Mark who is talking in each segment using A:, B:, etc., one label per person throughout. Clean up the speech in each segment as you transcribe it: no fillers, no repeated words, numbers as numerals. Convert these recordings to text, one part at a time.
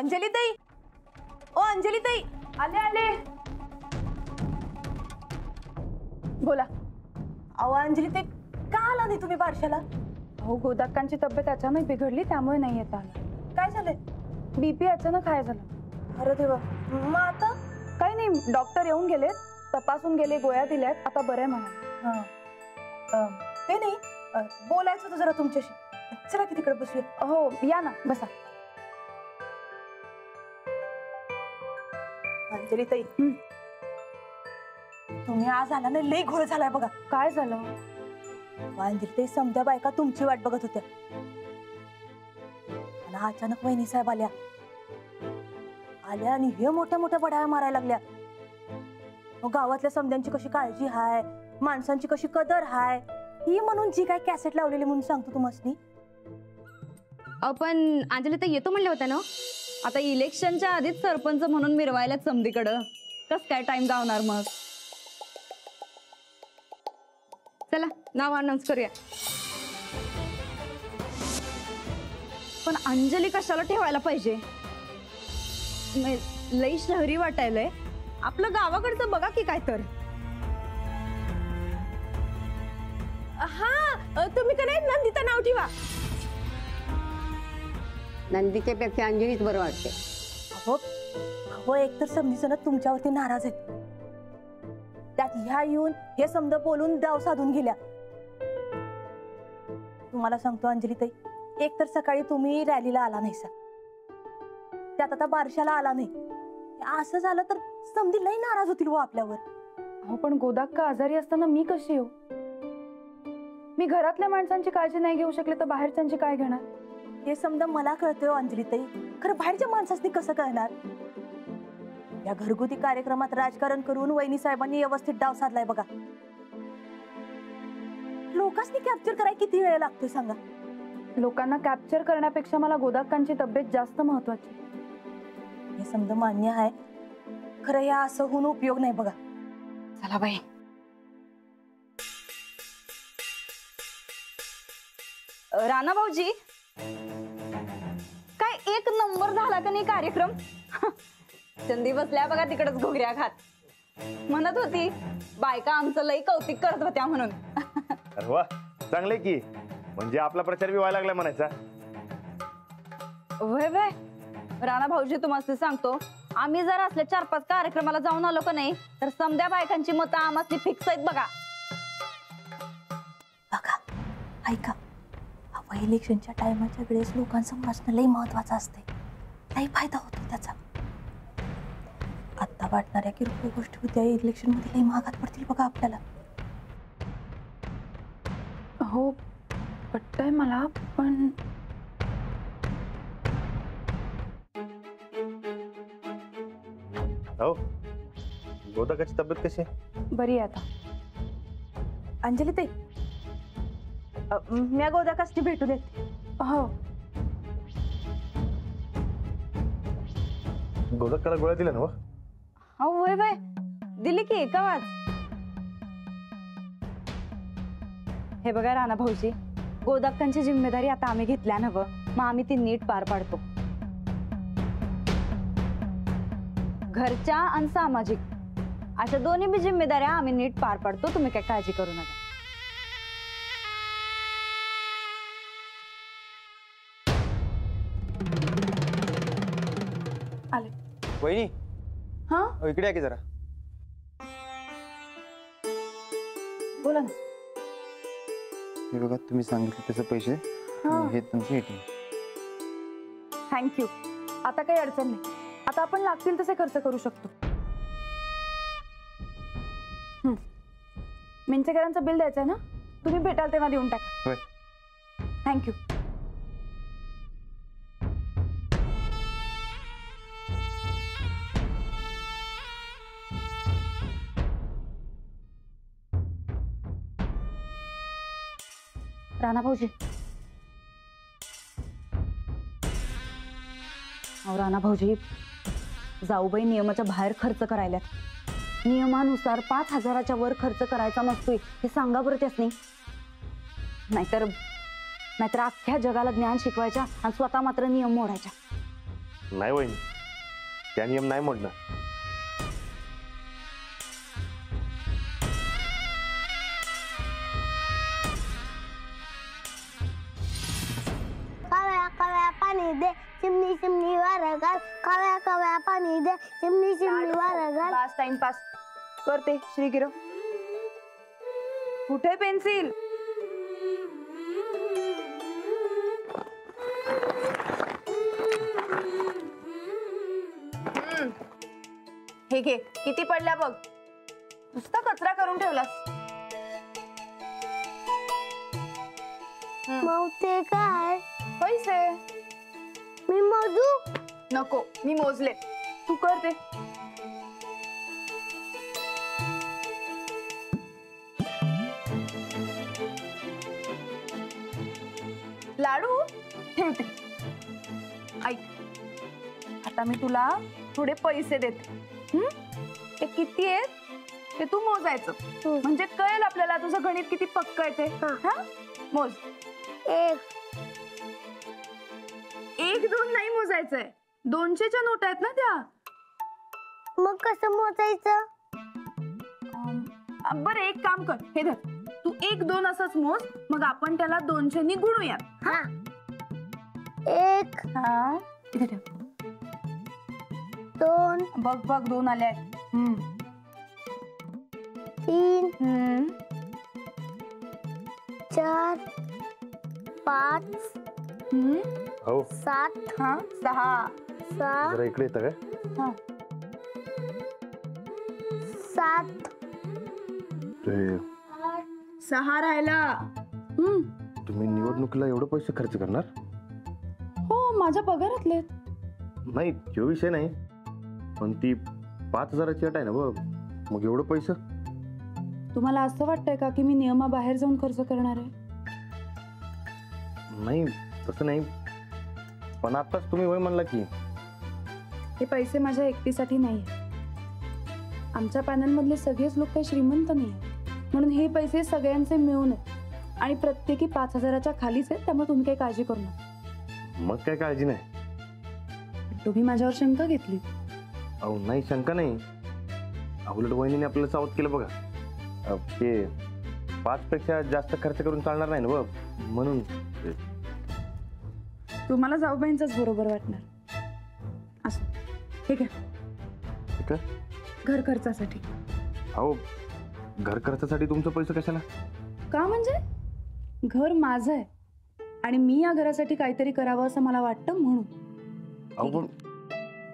A: अंजली ताई, ओ अंजली ताई,
B: आले आले, बोला.
A: अहो अंजली ताई, का आला नाही तुम्ही बारशाला?
B: हो, गोदाक्कांची तब्येत अचानक बिघडली त्यामुळे नाही येत आला.
A: काय झालंय?
B: बीपी अचानक हाय झाला.
A: अरे देवा, मग आता?
B: काही नाही, डॉक्टर येऊन गेले, तपासून गेले, गोळ्या दिल्यात, आता बरं आहे म्हणाले.
A: ते नाही, बोलायचं होतं जरा तुमच्याशी. चला की तिकडे बसूया.
B: हो या ना, बसा.
A: अंजली ताई, तुम्ही आज आला नाही, लई घोळ झालाय बघा.
B: काय झालं?
A: अंजली ताई, समध्या बायका तुमची वाट बघत होत्या आणि अचानक वहिनी साहेब आल्या आणि हे मोठ्या मोठ्या बडाया मारायला लागल्या. मग गावातल्या समध्यांची कशी काळजी हाय, माणसांची कशी कदर हाय, ही म्हणून जी काय कॅसेट लावलेली म्हणून सांगतो तुम्हाला.
C: आपण अंजली तर येतो म्हणले होते ना, आता इलेक्शनच्या आधीच सरपंच म्हणून मिरवायला समधीकडं कस काय टाइम गावणार. मग चला नाव अनाउन्स करूया. पण अंजली कशाला ठेवायला पाहिजे? लई शहरी वाटायलंय. आपलं गावाकडचं बघा की काय तर.
A: हा, तुम्ही का नाही नंदिता नाव ठेवा.
D: नंदीच्या पेक्षा अंजलीच बरं वाटते.
A: हो, एकतर समजीचं ना तुमच्यावरती नाराज आहेत, त्यात ह्या येऊन हे समजा बोलून डाव साधून गेल्या. तुम्हाला सांगतो अंजली ताई, एकतर सकाळी तुम्ही रॅलीला आला नाही, त्यात आता बारशाला आला नाही. असं झालं तर समधी लई नाराज होतील हो आपल्यावर.
B: हो, पण गोदाक्का आजारी असताना मी कशी येऊ? मी घरातल्या माणसांची काळजी नाही घेऊ शकले तर बाहेरच्यांची काय घेणार?
A: हे समजा मला कळतंय अंजली ताई, खरं बाहेरच्या माणसांनी कसं कळणार? या घरगुती कार्यक्रमात राजकारण करून वहिनी साहेबांनी व्यवस्थित डाव साधलाय बघा. लोकांनी कॅप्चर करायला किती वेळ लागतोय सांगा?
B: लोकांना कॅप्चर करण्यापेक्षा मला गोदाक्कांची तब्येत जास्त महत्वाची.
A: हे समजा मान्य आहे, खरं हे असं होऊन उपयोग नाही बघा.
C: चला बाई. राणा भाऊजी, काय एक नंबर झाला का नाही कार्यक्रम? चंदी बसल्या बघा तिकडच घोगऱ्या खात. म्हणत होती बायका आमचं लई कौतिक करत होत्या म्हणून.
E: अरे वा, चांगले की, म्हणजे आपला प्रचार बी व्हायला लागला म्हणायचा.
C: वय वय राणा भाऊजी, तुम्हाला सांगतो, आम्ही जर असल्या 4-5 कार्यक्रमाला जाऊन आलो का नाही तर समध्या बायकांची मतं आम्हाला फिक्स आहेत बघा.
A: बघा, ऐका, इलेक्शनच्या टायमाच्या वेळेस लोकांसमोर असणं लई महत्वाचं असते, लई फायदा होतो त्याचा. आता वाटणाऱ्या किरकोळ गोष्टी होत्या इलेक्शन मध्ये लई महागात पडतील बघा आपल्याला.
B: हो पटतंय मला, पण
E: हो, गोदाक्काची तब्येत कशी आहे?
B: बरी आहे आता.
A: अंजली ताई, मी गोदाक्कासनी भेटू देत.
B: हो,
E: गोदाक्काला गोळ्या दिल्या ना?
C: हो वय वय दिली की एका वाज. हे बघा राणा भाऊजी, गोदाक्कांची जिम्मेदारी आता आम्ही घेतल्या नव्ह, मग आम्ही ती नीट पार पाडतो. घरच्या आणि सामाजिक अशा दोन्ही बी जिम्मेदाऱ्या आम्ही नीट पार पाडतो. तुम्ही काय काळजी करू नका.
B: आले.
F: वहिनी,
B: हा
F: इकडे या की जरा.
B: बोला ना.
F: हे बघा, तुम्ही सांगितले त्याचे पैसे, हे तुमचे ATM.
B: थँक्यू. आता काही अडचण नाही, आता आपण लागतील तसे खर्च करू शकतो. मिंचेकरांचं बिल द्यायचंय ना, तुम्ही भेटाल तेव्हा देऊन टाका. थँक्यू.
C: राणा भाऊजी, राणा भाऊजी, जाऊबाई नियमाच्या बाहेर खर्च करायल्यात. नियमानुसार 5,000च्या वर खर्च करायचा नसतोय हे सांगा बरं त्यासनी. नाहीतर अख्ख्या जगाला ज्ञान शिकवायच्या आणि स्वतः मात्र नियम मोडायच्या.
E: नाही वहिनी, त्या नियम नाही मोडणं.
G: कव्या कव्या पाणी दे चिमणी चिमणी वार घाल कव्या कव्या पाणी दे चिमणी चिमणी वार घाल.
B: पास टाइमपास करते श्रीगिर. कुठे पेन्सिल? हे घे, किती पडल्या बघ. नुसता कचरा करून ठेवलास.
G: मग काय
B: पैसे
G: मी मोजू?
B: नको, मी मोजले. तू कर ते. लाडू ठेवते. ऐक, आता मी तुला थोडे पैसे देते. ते किती आहेत ते तू मोजायचं. म्हणजे कळेल आपल्याला तुझं गणित किती पक्क आहे ते. हा, मोज. एक दोन नाही मोजायचंय. 200च्या नोट आहेत ना त्या.
G: मग कसं मोजायचं?
B: बरं एक काम कर, हे धर. तू 1 2 असंच मोज, मग आपण त्याला 200 नी गुणूयात.
G: हा. 1
B: हा, इथे ठेव.
G: 2
B: बघ बघ 2 आले आहेत.
G: 3 4 5
E: हो
G: 7
B: हा 6
G: 6
E: जरा इकडे येतं काय?
B: हा
G: 7
E: ते
B: 6 राहिला.
E: तुम्ही निवडणुकीला एवढे पैसे खर्च करणार?
B: हो, माझ्या पगारातले.
E: नाही, तो विषय नाही, पण ती 5,000ची अट आहे ना बघ, मग एवढं पैसे?
B: तुम्हाला असं वाटतंय का की मी नियमाबाहेर जाऊन खर्च करणार आहे?
E: नाही, तसं नाही, पण आताच तुम्ही होय म्हणला की.
B: हे पैसे माझ्या एकटीसाठी नाही. आमच्या पॅनल मधले सगळेच लोक काही श्रीमंत नाही, म्हणून हे पैसे सगळ्यांचे मिळून आहेत आणि प्रत्येकी 5,000च्या खालीच आहेत. त्यामुळे तुम्ही काही काळजी करू नका.
E: मग काय काळजी नाही.
B: तुम्ही माझ्यावर शंका घेतली.
E: अहो नाही, शंका नाही. उलट वहिनीने आपल्याला सावध केलं बघा. ते 5 पेक्षा जास्त खर्च करून चालणार नाही ना बघ, म्हणून.
B: तुम्हाला जाऊबाईंचंच बरोबर वाटणार. असं ठीक आहे,
E: ठीक आहे.
B: घर खर्चासाठी.
E: अहो, घर खर्चासाठी तुमचं पैसे कशाला?
B: का म्हणजे घर माझं आहे आणि मी या घरासाठी काहीतरी करावं असं मला वाटतं म्हणून.
E: अहो पण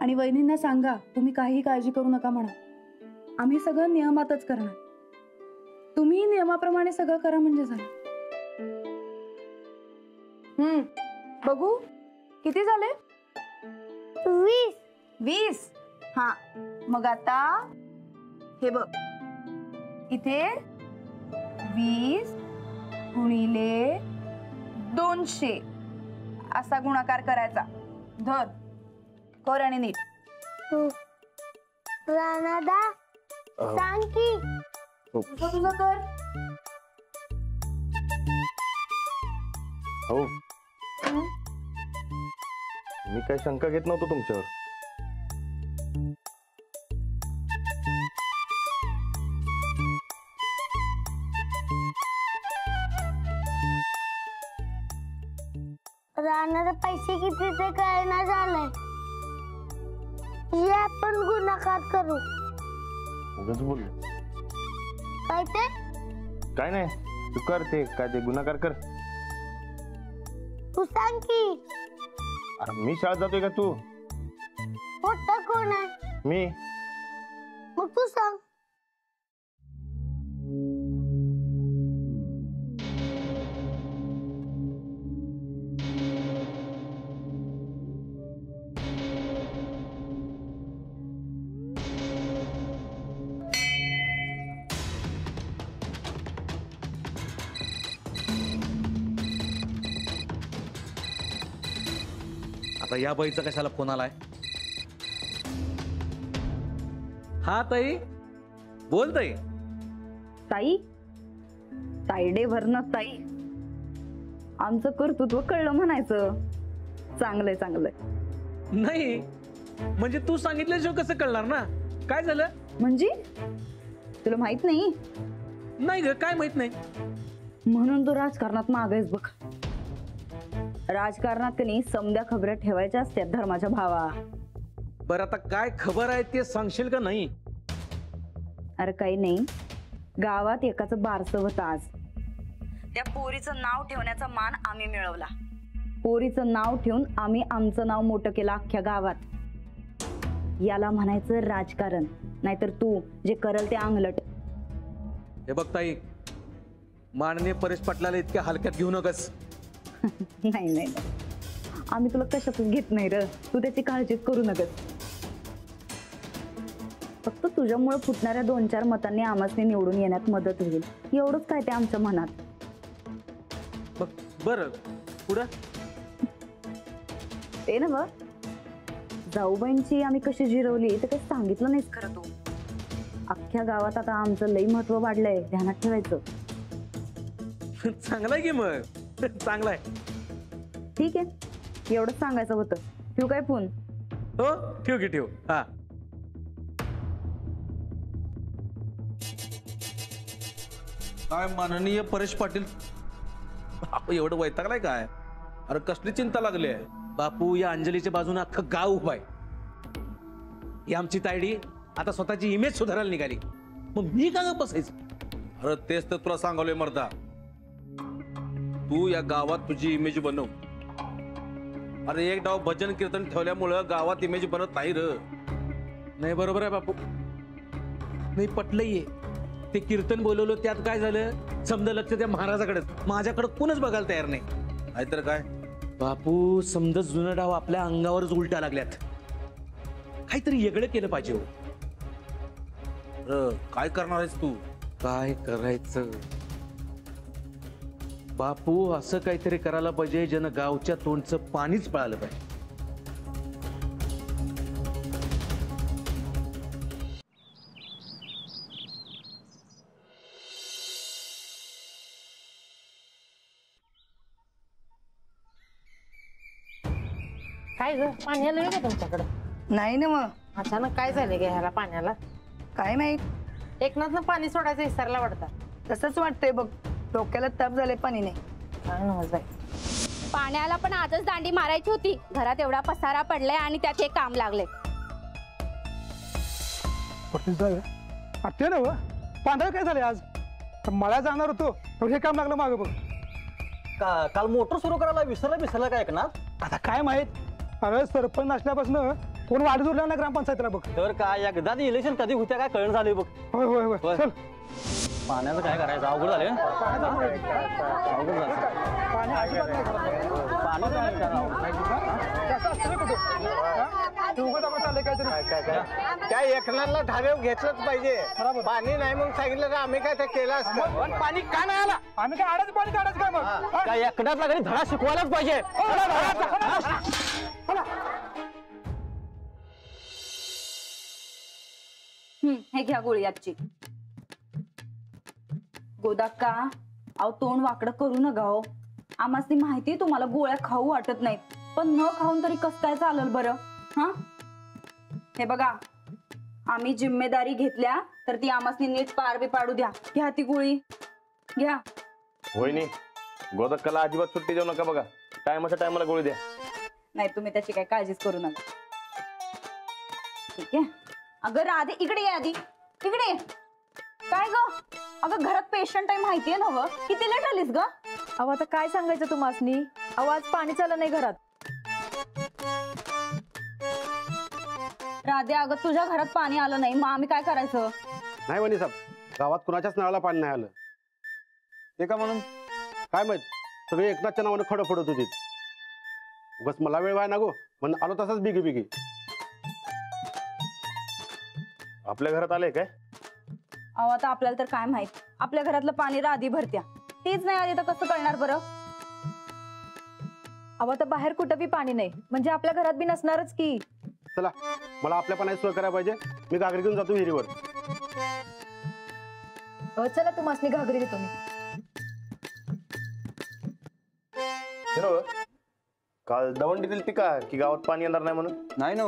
B: आणि वहिनींना सांगा तुम्ही काहीही काळजी करू नका म्हणा. आम्ही सगळं नियमातच करणार. तुम्ही नियमाप्रमाणे सगळं करा म्हणजे झालं. बघू किती झाले? 20. हा, मग आता हे बघ, इथे 20 गुणिले 200 असा गुणाकार करायचा. धर, कर आणि नीट.
G: राणादा सांग की.
B: तुझं कर.
E: हो, मी काही शंका घेत नव्हतो तुमच्यावर.
G: राणादा पैसे किती ते कळना झालंय. हे आपण गुणाकार करू.
E: उगाच बोललो.
G: काय ते?
E: काय नाही, तू कर ते काय ते गुणाकार कर.
G: तू सांग की.
E: अरे मी शाळेत जातोय का तू?
G: मोठा कोण आहे?
E: मी.
G: मग तू सांग.
H: आता या बाईचा कशाला फोन आलाय? हा ताई, बोल ताई.
C: ताई, ताईडे भरणं ताई. आमचं कर्तृत्व कळलं म्हणायचं. चांगलंय चांगलंय.
H: नाही म्हणजे तू सांगितल्याशिवाय कसं कळणार ना? काय झालं?
C: म्हणजे तुला माहित नाही
H: नाही ग, काय माहित नाही.
C: म्हणून तू राजकारणात मागेस बघ. राजकारणात कनी समद्या खबऱ्या ठेवायच्या असतात धर्माच्या भावा.
H: बरं आता काय खबर आहे ते सांगशील का नाही?
C: अरे काही नाही, गावात एकाचं बारसं होतं आज. त्या पोरीचं नाव ठेवण्याचा मान आम्ही मिळवला. पोरीचं नाव ठेवून आम्ही आमचं नाव मोठं केलं अख्ख्या गावात. याला म्हणायचं राजकारण, नाहीतर तू जे करल ते अंगलट.
H: हे बघ ताई, माननीय परेश पाटलाला इतक्या हलक्यात घेऊ नकस.
C: नाही नाही, आम्ही तुला कशातच घेत नाही र, तू त्याची काळजीच करू नकस. फक्त तुझ्यामुळे फुटणाऱ्या 2-4 मतांनी आम्हासनी निवडून येण्यात मदत होईल, एवढंच काय ते आमच्या मनात.
H: बरं पुढं
C: ते ना बघ, जाऊबाईंची आम्ही कशी जिरवली ते काही सांगितलं नाहीस खरं तू. अख्ख्या गावात आता आमचं लई महत्व वाढलंय, ध्यानात ठेवायचं.
H: चांगलाय की मग, चांगलाय.
C: ठीक आहे, एवढंच सांगायचं होतं. ठेवू काय फोन?
H: हो ठेव की ठेव. हा काय माननीय परेश पाटील, बापू एवढं वैतागलाय काय? अरे कसली चिंता लागली आहे बापू? या अंजलीच्या बाजूने अख्खं गाव उभं आहे. ही आमची तायडी आता स्वतःची इमेज सुधारायला निघाली, मग मी का ग बसायचं? अरे तेच तर तुला सांगालोय मर्दा, तू या गावात तुझी इमेज बनव. अरे एक डाव भजन कीर्तन ठेवल्यामुळं गावात इमेज बनत नाही र. नाही बरोबर आहे बापू, नाही पटलंय. ते कीर्तन बोलवलं त्यात काय झालं? समजा लक्ष त्या महाराजाकडे, माझ्याकडे कोणच बघायला तयार नाही. नाहीतर काय बापू, समजा जुनं डाव आपल्या अंगावरच उलटा लागल्यात. काहीतरी वेगळं केलं पाहिजे हो. काय करणार आहेस तू? काय करायचं बापू? असं काहीतरी करायला पाहिजे ज्यानं गावच्या तोंडचं पाणीच पळालं पाहिजे.
A: काय ग, पाणी आलं का तुमच्याकडे?
B: नाही ना मग,
A: अचानक काय झालं ग ह्याला पाण्याला?
B: काय माहित,
A: एकनाथनं पाणी सोडायचं विसरला वाटतं.
B: तसंच वाटतंय बघ. डोक्याला ताप झाले पाणी नाही.
A: काय नव्हच बाई.
G: पाण्याला पण आजच दांडी मारायची होती. घरात एवढा पसारा पडलाय आणि त्यात हे काम लागले.
I: ते ना पांढरा काय झाले आज? मला जाणार होतो तर हे काम लागलं मागं बघ.
J: काल मोटर सुरू करायला विसरला काय एकनाथ?
I: आता काय माहित, अरे सरपंच असल्यापासून कोण वाढ जोडला ना ग्रामपंचायतीला बघ.
J: तर काय एकदा इलेक्शन कधी होत्या काय कळण झाले बघ.
I: होय होय होय, चल.
J: पाण्याचं काय करायचं? अवघड झाले. अवघड झालं.
I: काय एकनाथला ढाब्यावर घेतलंच पाहिजे. पाणी नाही म्हणून सांगितलं तर आम्ही काय ते केलं असतं. पण पाणी का नाही आला? आम्ही काय आडाच पाणी काढायचं काय मग?
J: काय एकनाथला कधी धडा शिकवायलाच पाहिजे.
C: हे घ्या गोळी आजची. गोदाक्का, अहो तोंड वाकडं करू नका हो. आम्हासनी माहिती तुम्हाला गोळ्या खाऊ वाटत नाहीत, पण न खाऊन तरी कसं काय चालेल बरं? हा, हे बघा, आम्ही जिम्मेदारी घेतल्या तर ती आम्हासनी नीट पार बी पाडू द्या. घ्या ती गोळी, घ्या.
E: वहिनी, गोदक्काला अजिबात सुट्टी देऊ नका बघा. टायमाच्या टायमाला गोळी द्या.
C: नाही, तुम्ही त्याची काही काळजीच करू नका. ठीक आहे. अगं राधे, इकडे ये आधी, इकडे ये. काय ग? अगं घरात पेशंट आहे माहितीये ना व? किती लेट आलीस ग?
A: अहो आता काय सांगायचं तुम्हासनी? अहो आज पाणी चाललं नाही घरात.
C: राधे, अगं तुझ्या घरात पाणी आलं नाही, मग आम्ही काय करायचं?
F: नाही वनी साहेब, गावात कुणाच्याच नळाला पाणी नाही आलं. ते का म्हणून काय माहित, सगळे एकनाथच्या नावानं खडं फोडत होती. बस मला वेळ व्हाय ना गो, म्हणून आलो तसाच बिगी बिगी.
E: आपल्या घरात आले काय?
C: अहो आता आपल्याला तर काय माहित, आपल्या घरातलं पाणी राधी भरत्या, तीच नाही आली तर कसं कळणार बरं?
A: अहो आता बाहेर कुठं बी पाणी नाही, म्हणजे आपल्या घरात बी नसणारच की.
F: चला, मला आपल्या पाण्याची सोय करायला पाहिजे. मी घागरी घेऊन जातो विहिरीवर.
A: चला तुम्हासनी घागरी देतो मी.
E: काल दवंडी दिली ती का की गावात पाणी येणार नाही म्हणून?
K: नाही ना,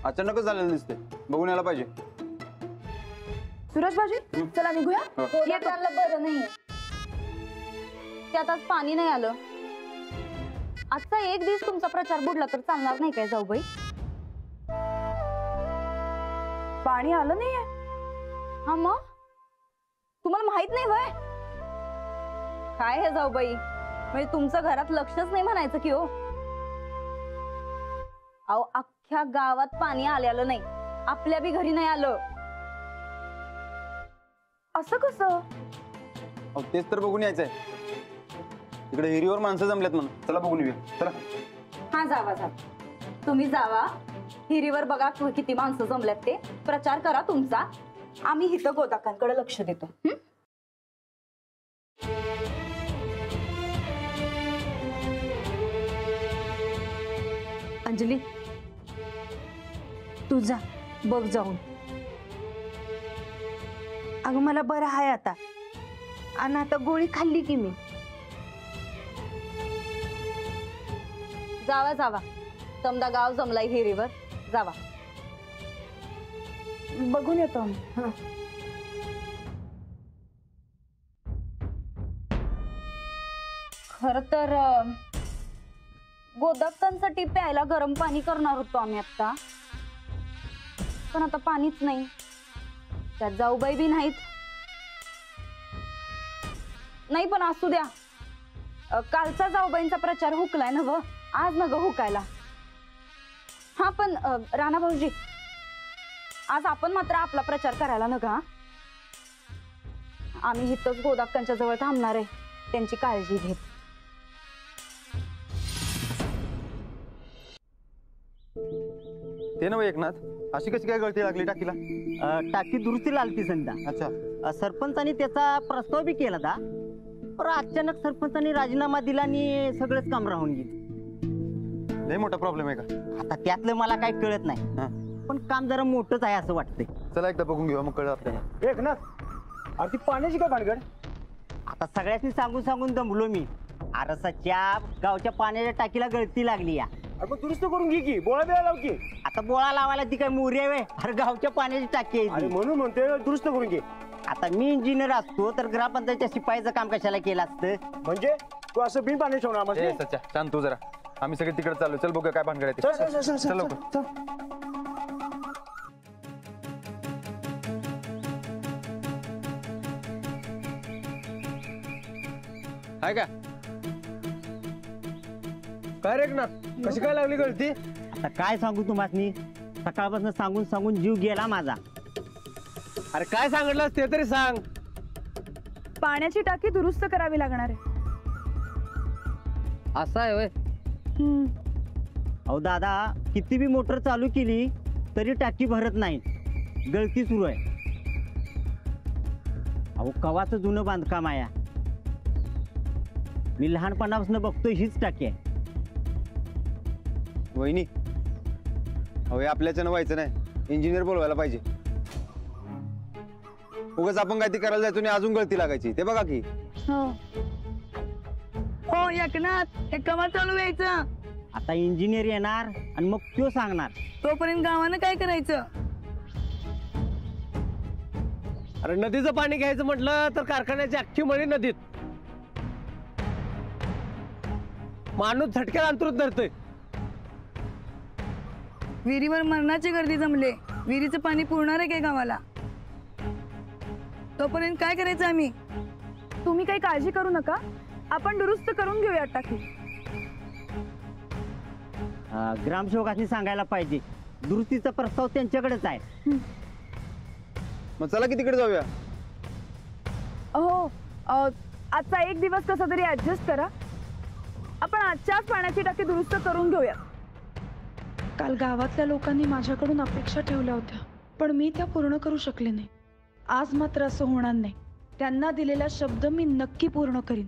K: अचानकच झालेलं दिसते. बघून यायला पाहिजे.
B: सुरेश भाजी चला निघूया.
C: त्यांना बरं नाही त्यात आज पाणी नाही आलं. आजचा एक दिवस तुमचा प्रचार बुडला तर चालणार नाही काय जाऊबाई?
B: पाणी आलं नाहीये?
C: हा मग तुम्हाला माहित नाही वय काय हे जाऊबाई? म्हणजे तुमचं घरात लक्षच नाही म्हणायचं की हो. अहो अख्ख्या गावात पाणी आलेलं नाही, आपल्या बी घरी नाही आलं.
B: असं कसं?
K: तेच तर बघून यायचंय. इकडे हिरीवर माणसं जमल्यात म्हणून. चला बघून येऊया. चला.
C: हा जावा जा, तुम्ही जावा हिरीवर बघा किती माणसं जमल्यात ते. प्रचार करा तुमचा, आम्ही इथं गोदाकांकडे लक्ष देतो.
A: अंजली तू जा बघ जाऊन. अगं मला बरं आहे आता, आणि आता गोळी खाल्ली की मी.
C: जावा जावा, समजा गाव जमलाय हिरीवर, जावा.
B: बघून येतो आम्ही.
C: खर तर गोदाक्कांसाठी प्यायला गरम पाणी करणार होतो आम्ही आता, पण आता पाणीच नाही. त्यात जाऊबाई बी नाहीत. नाही पण असू द्या, कालचा जाऊबाईंचा प्रचार हुकलाय ना ग, आज न ग हुकायला. हा पण राणा भाऊजी, आज आपण मात्र आपला प्रचार करायला न गा. आम्ही इथंच गोदाक्कांच्या जवळ थांबणार आहे, त्यांची काळजी घेत.
K: ते नव्हे एकनाथ, अशी कशी काय गळती लागली टाकीला?
I: टाकी दुरुस्तीला आलती संध्या.
K: अच्छा.
I: सरपंचानी त्याचा प्रस्ताव बी केला होता, पण अचानक सरपंचानी राजीनामा दिला आणि सगळंच काम राहून गेलं.
K: लय मोठा प्रॉब्लेम आहे का?
I: आता त्यातलं मला काही कळत नाही, पण काम जरा मोठंच आहे असं वाटतंय.
K: चला एकदा बघून घेऊ, मग कळलं आपल्याला.
I: एक ना ती पाण्याची काय भानगड? आता सगळ्यांनी सांगून सांगून दमलो मी. आरसाच्या गावच्या पाण्याच्या टाकीला गळती लागली या.
L: मग दुरुस्त करून घे की, बोळा बिळा लाव की.
I: आता बोळा लावायला ती काय मोरी आहे? अरे गावच्या पाण्याची टाकी आहे.
L: म्हणून म्हणते दुरुस्त करून घे.
I: आता मी इंजिनियर असतो तर ग्रामपंचायतच्या शिपाईचं काम कशाला केलं असतं?
L: म्हणजे तू असं बिन पाणी ठेवणार?
K: सच्चा शांत तू जरा, आम्ही सगळे तिकडे चालू. चल बघूया काय भानगड आहे. चल लवकर.
L: आहे का काय रे ना, कशी काय लागली गळती?
I: आता काय सांगू तुम्हाला, सकाळपासून सांगून सांगून जीव गेला माझा.
L: अरे काय सांगितलं ते तरी सांग.
B: पाण्याची टाकी दुरुस्त करावी लागणार आहे.
I: असं आहे होय? अहो दादा, किती बी मोटर चालू केली तरी टाकी भरत नाही, गळती सुरू आहे. अहो कवाचं जुनं बांधकाम आहे, मी लहानपणापासून बघतोय हीच टाकी आहे.
K: वहिनी, अहो आपल्याच्यानं व्हायचं नाही, इंजिनियर बोलवायला पाहिजे. उगाच आपण काय ती करायला जायचो आणि अजून गळती लागायची. ते बघा की.
B: हो एकनाथ, हे कमा चालू व्हायचं.
I: आता इंजिनियर येणार आणि मग तो सांगणार.
B: तोपर्यंत गावानं काय करायचं?
L: अरे नदीचं पाणी घ्यायचं म्हटलं तर कारखान्याची अख्खी मळी नदीत. माणूस झटक्यात अंतरून धरतोय.
B: विहिरीवर मरणाची गर्दी जमले, विहिरीचं पाणी पुरणार आहे काय गावाला? तोपर्यंत काय करायचं आम्ही? तुम्ही काही काळजी करू नका, आपण दुरुस्त करून घेऊया टाकी.
I: ग्रामसेवकांनी सांगायला पाहिजे, दुरुस्तीचा प्रस्ताव त्यांच्याकडेच आहे.
K: मग चला की तिकडे जाऊया.
B: हो, आजचा एक दिवस कसा तरी ऍडजस्ट करा, आपण आजच्याच पाण्याची टाकी दुरुस्त करून घेऊया.
M: काल गावातल्या लोकांनी माझ्याकडून अपेक्षा ठेवल्या होत्या, पण मी त्या पूर्ण करू शकले नाही. आज मात्र असं होणार नाही. त्यांना दिलेला शब्द मी नक्की पूर्ण करीन.